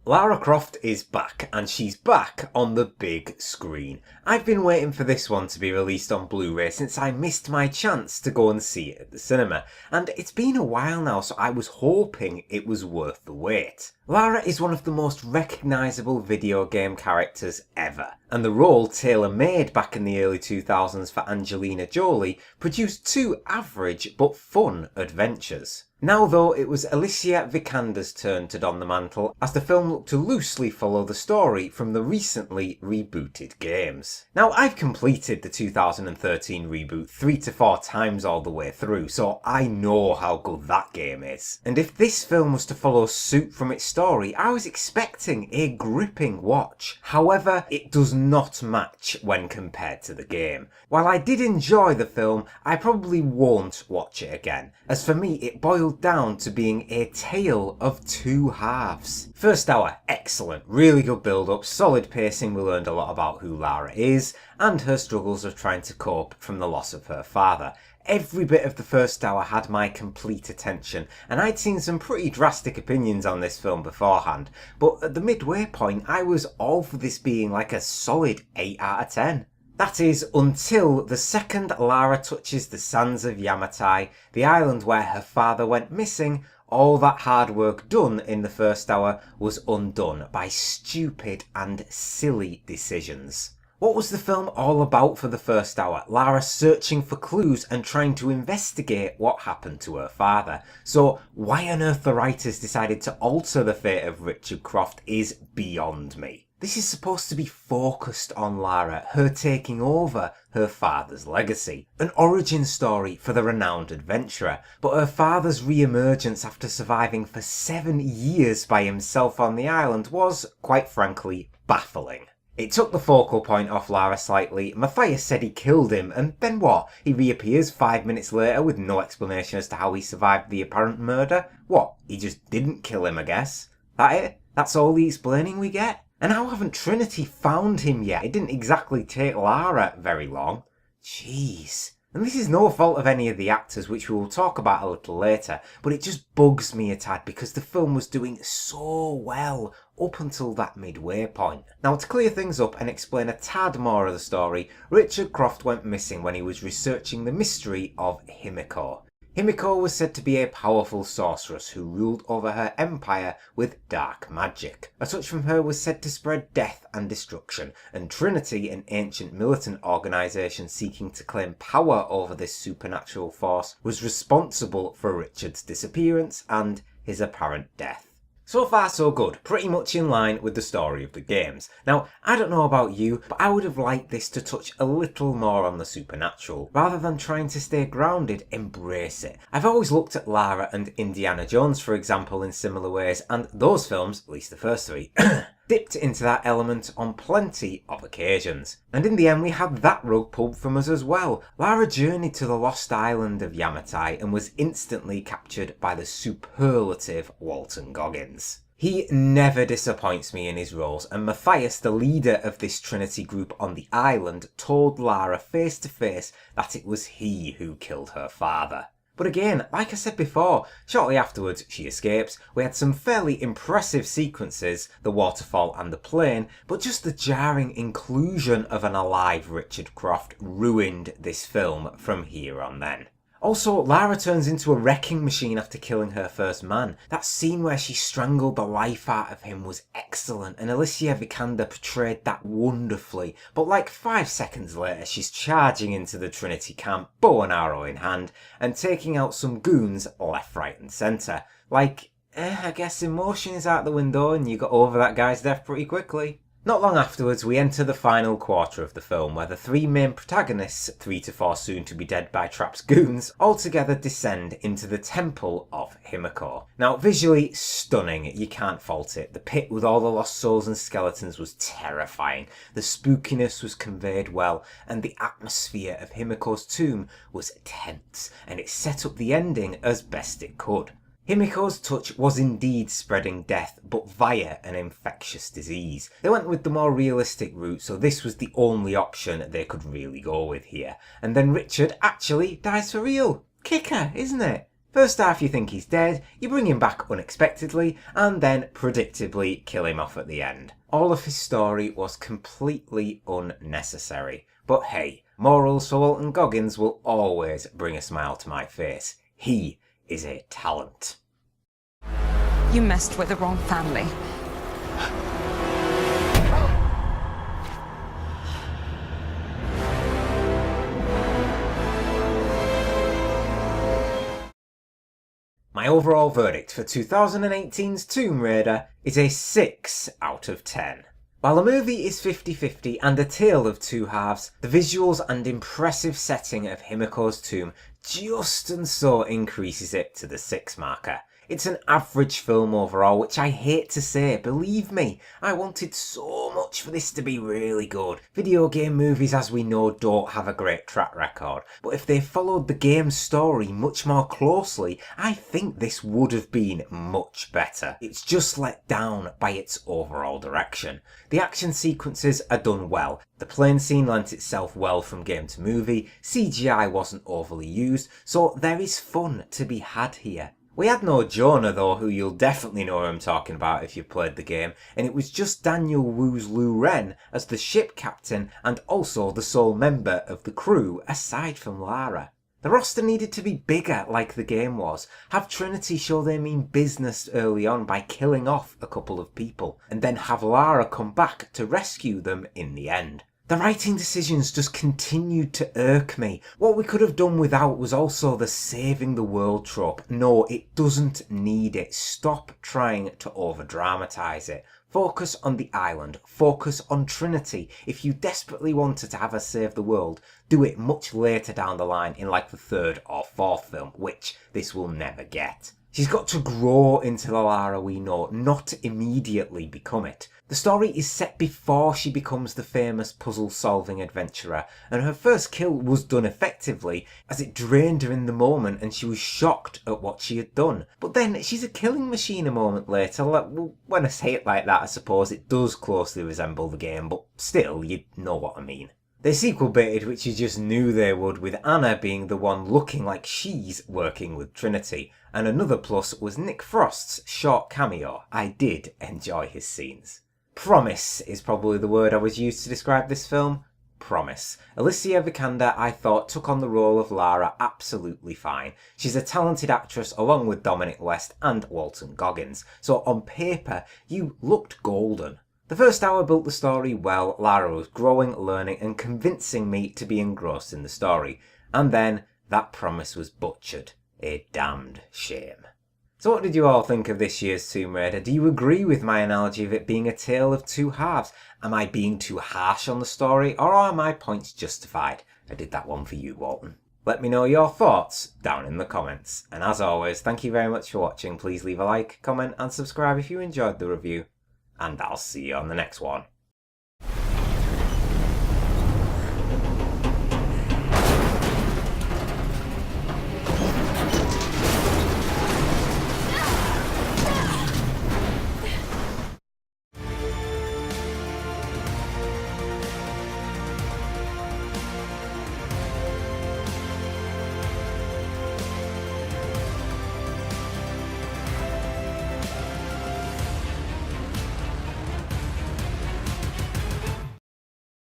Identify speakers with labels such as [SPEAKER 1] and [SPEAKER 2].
[SPEAKER 1] Lara Croft is back, and she's back on the big screen. I've been waiting for this one to be released on Blu-ray since I missed my chance to go and see it at the cinema, and it's been a while now, so I was hoping it was worth the wait. Lara is one of the most recognisable video game characters ever, and the role tailor-made back in the early 2000s for Angelina Jolie produced two average but fun adventures. Now though, it was Alicia Vikander's turn to don the mantle, as the film looked to loosely follow the story from the recently rebooted games. Now, I've completed the 2013 reboot 3 to 4 times all the way through, so I know how good that game is. And if this film was to follow suit from its story, I was expecting a gripping watch. However, it does not match when compared to the game. While I did enjoy the film, I probably won't watch it again, as for me it boiled down to being a tale of two halves. First hour, excellent, really good build up, solid pacing. We learned a lot about who Lara is and her struggles of trying to cope from the loss of her father. Every bit of the first hour had my complete attention, and I'd seen some pretty drastic opinions on this film beforehand, but at the midway point I was all for this being like a solid 8 out of 10. That is, until the second Lara touches the sands of Yamatai, the island where her father went missing, all that hard work done in the first hour was undone by stupid and silly decisions. What was the film all about for the first hour? Lara searching for clues and trying to investigate what happened to her father. So why on earth the writers decided to alter the fate of Richard Croft is beyond me. This is supposed to be focused on Lara, her taking over her father's legacy. An origin story for the renowned adventurer, but her father's re-emergence after surviving for 7 years by himself on the island was, quite frankly, baffling. It took the focal point off Lara slightly. Matthias said he killed him, and then what? He reappears 5 minutes later with no explanation as to how he survived the apparent murder? What? He just didn't kill him, I guess? That it? That's all the explaining we get? And how haven't Trinity found him yet? It didn't exactly take Lara very long. Jeez. And this is no fault of any of the actors, which we will talk about a little later, but it just bugs me a tad because the film was doing so well up until that midway point. Now, to clear things up and explain a tad more of the story, Richard Croft went missing when he was researching the mystery of Himiko. Himiko was said to be a powerful sorceress who ruled over her empire with dark magic. A touch from her was said to spread death and destruction, and Trinity, an ancient militant organisation seeking to claim power over this supernatural force, was responsible for Richard's disappearance and his apparent death. So far so good, pretty much in line with the story of the games. Now, I don't know about you, but I would have liked this to touch a little more on the supernatural. Rather than trying to stay grounded, embrace it. I've always looked at Lara and Indiana Jones, for example, in similar ways, and those films, at least the first three, dipped into that element on plenty of occasions. And in the end we had that rug pulled from us as well. Lara journeyed to the lost island of Yamatai and was instantly captured by the superlative Walton Goggins. He never disappoints me in his roles, and Matthias, the leader of this Trinity group on the island, told Lara face to face that it was he who killed her father. But again, like I said before, shortly afterwards she escapes. We had some fairly impressive sequences, the waterfall and the plane, but just the jarring inclusion of an alive Richard Croft ruined this film from here on then. Also, Lara turns into a wrecking machine after killing her first man. That scene where she strangled the life out of him was excellent, and Alicia Vikander portrayed that wonderfully. But like 5 seconds later, she's charging into the Trinity camp, bow and arrow in hand, and taking out some goons left, right and centre. Like, I guess emotion is out the window and you got over that guy's death pretty quickly. Not long afterwards, we enter the final quarter of the film, where the 3 main protagonists, 3 to 4 soon-to-be-dead by Trapp's goons, altogether descend into the Temple of Himiko. Now, visually stunning, you can't fault it. The pit with all the lost souls and skeletons was terrifying, the spookiness was conveyed well, and the atmosphere of Himiko's tomb was tense, and it set up the ending as best it could. Himiko's touch was indeed spreading death, but via an infectious disease. They went with the more realistic route, so this was the only option they could really go with here. And then Richard actually dies for real. Kicker, isn't it? First half you think he's dead, you bring him back unexpectedly, and then predictably kill him off at the end. All of his story was completely unnecessary. But hey, morals for Walton Goggins will always bring a smile to my face. He is a talent.
[SPEAKER 2] You messed with the wrong family.
[SPEAKER 1] My overall verdict for 2018's Tomb Raider is a 6 out of 10. While the movie is 50-50 and a tale of two halves, the visuals and impressive setting of Himiko's tomb just and so increases it to the 6 marker. It's an average film overall, which I hate to say. Believe me, I wanted so much for this to be really good. Video game movies, as we know, don't have a great track record, but if they followed the game's story much more closely, I think this would have been much better. It's just let down by its overall direction. The action sequences are done well. The plane scene lent itself well from game to movie, CGI wasn't overly used, so there is fun to be had here. We had no Jonah though, who you'll definitely know who I'm talking about if you've played the game, and it was just Daniel Wu's Lu Ren as the ship captain and also the sole member of the crew aside from Lara. The roster needed to be bigger like the game was, have Trinity show they mean business early on by killing off a couple of people, and then have Lara come back to rescue them in the end. The writing decisions just continued to irk me. What we could have done without was also the saving the world trope. No, it doesn't need it. Stop trying to over-dramatise it. Focus on the island. Focus on Trinity. If you desperately wanted to have her save the world, do it much later down the line in like the 3rd or 4th film, which this will never get. She's got to grow into the Lara we know, not immediately become it. The story is set before she becomes the famous puzzle-solving adventurer, and her first kill was done effectively, as it drained her in the moment and she was shocked at what she had done. But then she's a killing machine a moment later. Well, when I say it like that, I suppose it does closely resemble the game, but still, you know what I mean. They sequel baited, which you just knew they would, with Anna being the one looking like she's working with Trinity. And another plus was Nick Frost's short cameo. I did enjoy his scenes. Promise is probably the word I was used to describe this film. Promise. Alicia Vikander, I thought, took on the role of Lara absolutely fine. She's a talented actress along with Dominic West and Walton Goggins. So on paper, you looked golden. The first hour built the story well. Lara was growing, learning and convincing me to be engrossed in the story. And then that promise was butchered. A damned shame. So what did you all think of this year's Tomb Raider? Do you agree with my analogy of it being a tale of two halves? Am I being too harsh on the story, or are my points justified? I did that one for you, Walton. Let me know your thoughts down in the comments. And as always, thank you very much for watching. Please leave a like, comment and subscribe if you enjoyed the review. And I'll see you on the next one.